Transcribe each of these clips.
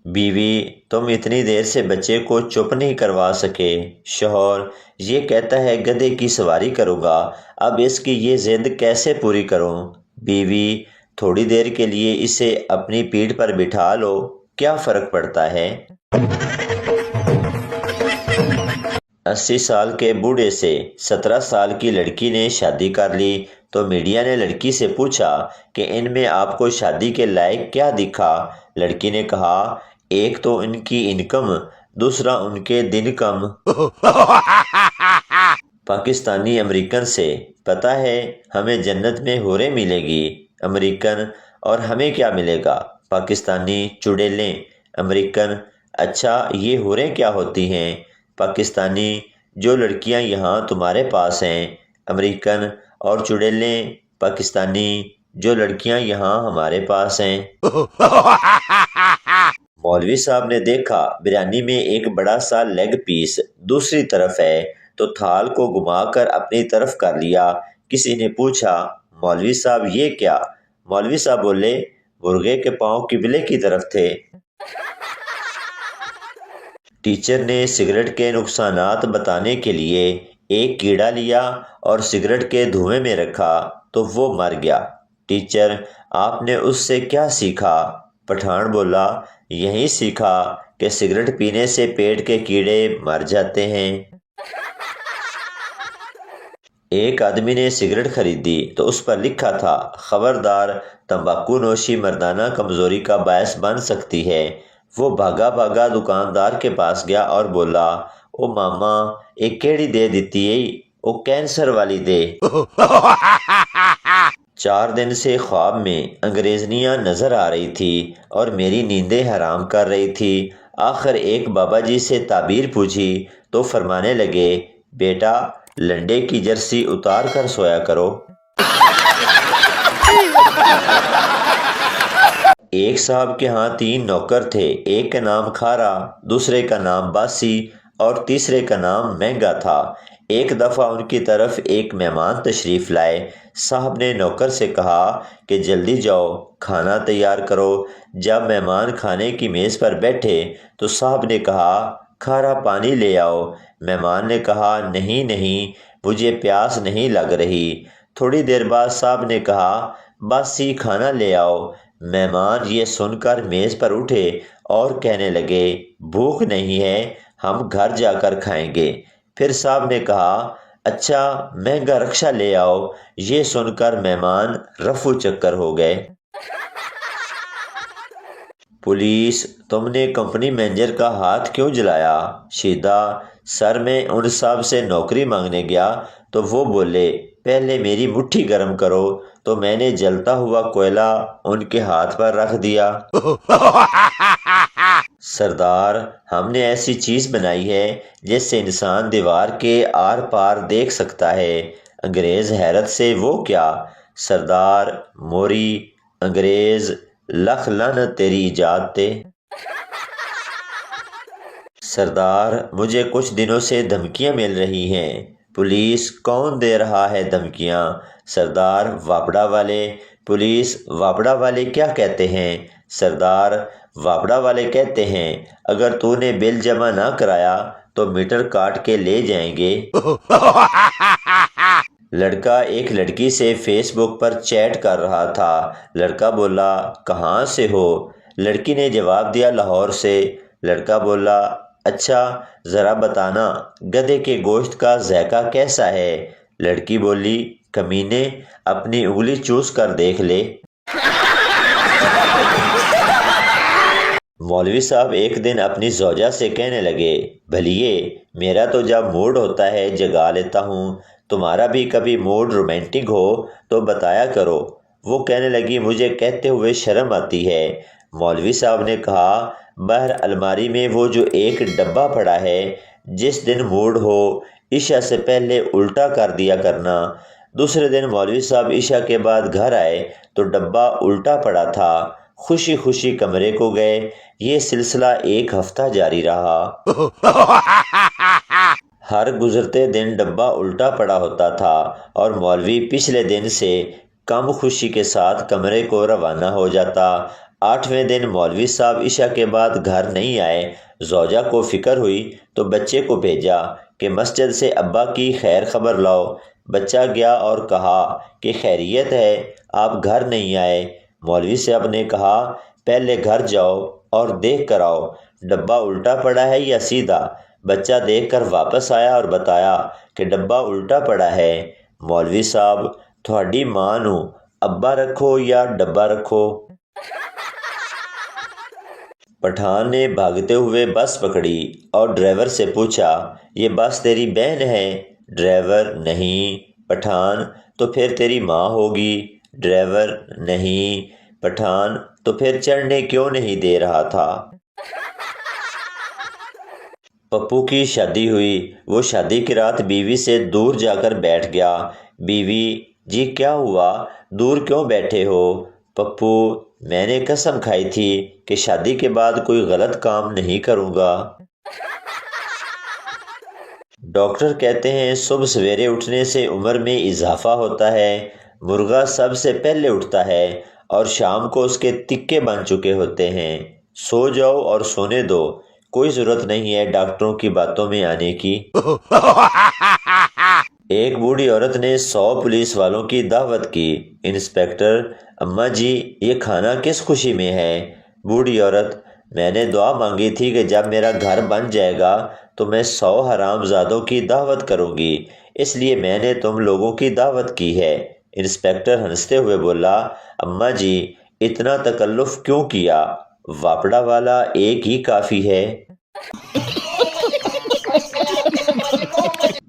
بیوی: تم اتنی دیر سے بچے کو چپ نہیں کروا سکے؟ شوہر: یہ کہتا ہے گدھے کی سواری کروں گا، اب اس کی یہ ضد کیسے پوری کروں؟ بیوی: تھوڑی دیر کے لیے اسے اپنی پیٹھ پر بٹھا لو، کیا فرق پڑتا ہے؟ 80 سال کے بوڑھے سے 17 سال کی لڑکی نے شادی کر لی تو میڈیا نے لڑکی سے پوچھا کہ ان میں آپ کو شادی کے لائق کیا دکھا؟ لڑکی نے کہا، ایک تو ان کی انکم، دوسرا ان کے دن کم۔ پاکستانی امریکن سے: پتہ ہے ہمیں جنت میں حوریں ملے گی۔ امریکن: اور ہمیں کیا ملے گا؟ پاکستانی: چڑیلیں۔ امریکن: اچھا یہ حوریں کیا ہوتی ہیں؟ پاکستانی: جو لڑکیاں یہاں تمہارے پاس ہیں۔ امریکن: اور چڑیلیں؟ پاکستانی: جو لڑکیاں یہاں ہمارے پاس ہیں۔ مولوی صاحب نے دیکھا بریانی میں ایک بڑا سا لیگ پیس دوسری طرف ہے تو تھال کو گھما کر اپنی طرف کر لیا۔ کسی نے پوچھا، مولوی صاحب یہ کیا؟ مولوی صاحب بولے، مرغے کے پاؤں قبلے کی طرف تھے۔ ٹیچر نے سگریٹ کے نقصانات بتانے کے لیے ایک کیڑا لیا اور سگریٹ کے دھوئیں میں رکھا تو وہ مر گیا۔ ٹیچر: آپ نے اس سے کیا سیکھا؟ پٹھان بولا، یہی سیکھا کہ سگریٹ پینے سے پیٹ کے کیڑے مر جاتے ہیں۔ ایک آدمی نے سگریٹ خریدی تو اس پر لکھا تھا، خبردار تمباکو نوشی مردانہ کمزوری کا باعث بن سکتی ہے۔ وہ بھاگا بھاگا دکاندار کے پاس گیا اور بولا، او ماما ایک کیڑی دے دیتی ہے، او کینسر والی دے۔ 4 دن سے خواب میں انگریزنیاں نظر آ رہی تھی اور میری نیندیں حرام کر رہی تھی۔ آخر ایک بابا جی سے تعبیر پوچھی تو فرمانے لگے، بیٹا لنڈے کی جرسی اتار کر سویا کرو۔ ایک صاحب کے ہاں 3 نوکر تھے، ایک کا نام کھارا، دوسرے کا نام باسی اور تیسرے کا نام مہنگا تھا۔ ایک دفعہ ان کی طرف ایک مہمان تشریف لائے۔ صاحب نے نوکر سے کہا کہ جلدی جاؤ کھانا تیار کرو۔ جب مہمان کھانے کی میز پر بیٹھے تو صاحب نے کہا، کھارا پانی لے آؤ۔ مہمان نے کہا، نہیں نہیں مجھے پیاس نہیں لگ رہی۔ تھوڑی دیر بعد صاحب نے کہا، باسی کھانا لے آؤ۔ مہمان یہ سن کر میز پر اٹھے اور کہنے لگے، بھوک نہیں ہے، ہم گھر جا کر کھائیں گے۔ پھر صاحب نے کہا، اچھا مہنگا رکشہ لے آؤ۔ یہ سن کر مہمان رفو چکر ہو گئے۔ پولیس: تم نے کمپنی مینیجر کا ہاتھ کیوں جلایا؟ شیدا: سر میں ان صاحب سے نوکری مانگنے گیا تو وہ بولے، پہلے میری مٹھی گرم کرو، تو میں نے جلتا ہوا کوئلہ ان کے ہاتھ پر رکھ دیا۔ سردار: ہم نے ایسی چیز بنائی ہے جس سے انسان دیوار کے آر پار دیکھ سکتا ہے۔ انگریز حیرت سے، وہ کیا؟ سردار: موری انگریز لکھ لعنت تیری ایجاد تے۔ سردار: مجھے کچھ دنوں سے دھمکیاں مل رہی ہیں۔ پولیس: کون دے رہا ہے دھمکیاں؟ سردار: وابڑا والے۔ پولیس: وابڑا والے کیا کہتے ہیں؟ سردار: وابڑا والے کہتے ہیں اگر تو نے بل جمع نہ کرایا تو میٹر کاٹ کے لے جائیں گے۔ لڑکا ایک لڑکی سے فیس بک پر چیٹ کر رہا تھا۔ لڑکا بولا، کہاں سے ہو؟ لڑکی نے جواب دیا، لاہور سے۔ لڑکا بولا، اچھا ذرا بتانا گدھے کے گوشت کا ذائقہ کیسا ہے؟ لڑکی بولی، کمینے اپنی انگلی چوس کر دیکھ لے۔ مولوی صاحب ایک دن اپنی زوجہ سے کہنے لگے، بھلیے میرا تو جب موڈ ہوتا ہے جگا لیتا ہوں، تمہارا بھی کبھی موڈ رومانٹک ہو تو بتایا کرو۔ وہ کہنے لگی، مجھے کہتے ہوئے شرم آتی ہے۔ مولوی صاحب نے کہا، باہر الماری میں وہ جو ایک ڈبہ پڑا ہے، جس دن موڈ ہو عشاء سے پہلے الٹا کر دیا کرنا۔ دوسرے دن مولوی صاحب عشاء کے بعد گھر آئے تو ڈبہ الٹا پڑا تھا۔ خوشی خوشی کمرے کو گئے۔ یہ سلسلہ 1 ہفتہ جاری رہا۔ ہر گزرتے دن ڈبہ الٹا پڑا ہوتا تھا اور مولوی پچھلے دن سے کم خوشی کے ساتھ کمرے کو روانہ ہو جاتا۔ 8ویں دن مولوی صاحب عشاء کے بعد گھر نہیں آئے۔ زوجہ کو فکر ہوئی تو بچے کو بھیجا کہ مسجد سے ابا کی خیر خبر لاؤ۔ بچہ گیا اور کہا کہ خیریت ہے، آپ گھر نہیں آئے۔ مولوی صاحب نے کہا پہلے گھر جاؤ اور دیکھ کر آؤ ڈبہ الٹا پڑا ہے یا سیدھا۔ بچہ دیکھ کر واپس آیا اور بتایا کہ ڈبہ الٹا پڑا ہے۔ مولوی صاحب تھوڑی ماں نو ابا رکھو یا ڈبہ رکھو۔ پٹھان نے بھاگتے ہوئے بس پکڑی اور ڈرائیور سے پوچھا یہ بس تیری بہن ہے؟ ڈرائیور نہیں۔ پٹھان تو پھر تیری ماں ہوگی؟ ڈرائیور نہیں۔ پٹھان تو پھر چڑھنے کیوں نہیں دے رہا تھا؟ پپو کی شادی ہوئی، وہ شادی کی رات بیوی سے دور جا کر بیٹھ گیا۔ بیوی جی کیا ہوا، دور کیوں بیٹھے ہو؟ پپو میں نے قسم کھائی تھی کہ شادی کے بعد کوئی غلط کام نہیں کروں گا۔ ڈاکٹر کہتے ہیں صبح سویرے اٹھنے سے عمر میں اضافہ ہوتا ہے۔ مرغا سب سے پہلے اٹھتا ہے اور شام کو اس کے تکے بن چکے ہوتے ہیں۔ سو جاؤ اور سونے دو، کوئی ضرورت نہیں ہے ڈاکٹروں کی باتوں میں آنے کی۔ ایک بوڑھی عورت نے 100 پولیس والوں کی دعوت کی۔ انسپکٹر اماں جی یہ کھانا کس خوشی میں ہے؟ بوڑھی عورت میں نے دعا مانگی تھی کہ جب میرا گھر بن جائے گا تو میں 100 حرام زادوں کی دعوت کروں گی، اس لیے میں نے تم لوگوں کی دعوت کی ہے۔ انسپکٹر ہنستے ہوئے بولا اماں جی اتنا تکلف کیوں کیا، واپڑا والا ایک ہی کافی ہے۔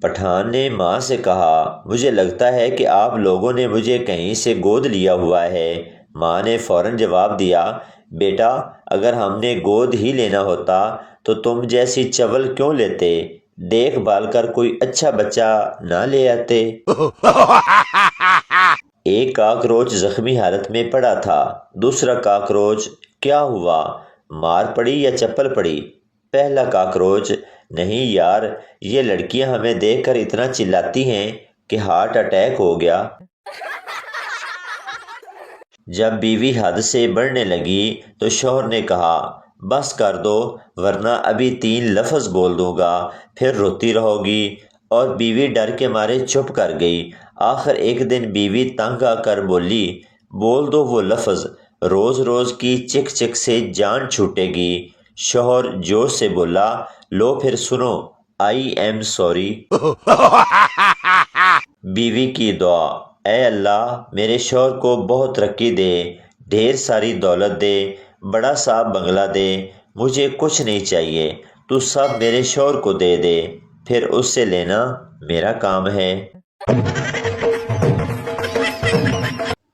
پٹھان نے ماں سے کہا مجھے لگتا ہے کہ آپ لوگوں نے مجھے کہیں سے گود لیا ہوا ہے۔ ماں نے فوراً جواب دیا بیٹا اگر ہم نے گود ہی لینا ہوتا تو تم جیسی چول کیوں لیتے، دیکھ بھال کر کوئی اچھا بچہ نہ لے آتے۔ ایک کاکروچ زخمی حالت میں پڑا تھا۔ دوسرا کاکروچ کیا ہوا، مار پڑی یا چپل پڑی؟ پہلا کاکروچ نہیں یار یہ لڑکیاں ہمیں دیکھ کر اتنا چلاتی ہیں کہ ہارٹ اٹیک ہو گیا۔ جب بیوی حد سے بڑھنے لگی تو شوہر نے کہا بس کر دو ورنہ ابھی 3 لفظ بول دوں گا، پھر روتی رہو گی۔ اور بیوی ڈر کے مارے چپ کر گئی۔ آخر ایک دن بیوی تنگ آ کر بولی بول دو وہ لفظ، روز روز کی چک چک سے جان چھوٹے گی۔ شوہر جوش سے بولا لو پھر سنو آئی ایم سوری۔ بیوی کی دعا اے اللہ میرے شوہر کو بہت ترقی دے، ڈھیر ساری دولت دے، بڑا سا بنگلہ دے، مجھے کچھ نہیں چاہیے، تو سب میرے شوہر کو دے دے، پھر اس سے لینا میرا کام ہے۔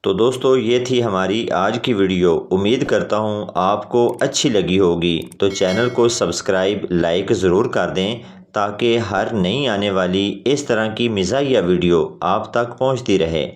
تو دوستو یہ تھی ہماری آج کی ویڈیو، امید کرتا ہوں آپ کو اچھی لگی ہوگی، تو چینل کو سبسکرائب لائک ضرور کر دیں تاکہ ہر نئی آنے والی اس طرح کی مزاحیہ ویڈیو آپ تک پہنچتی رہے۔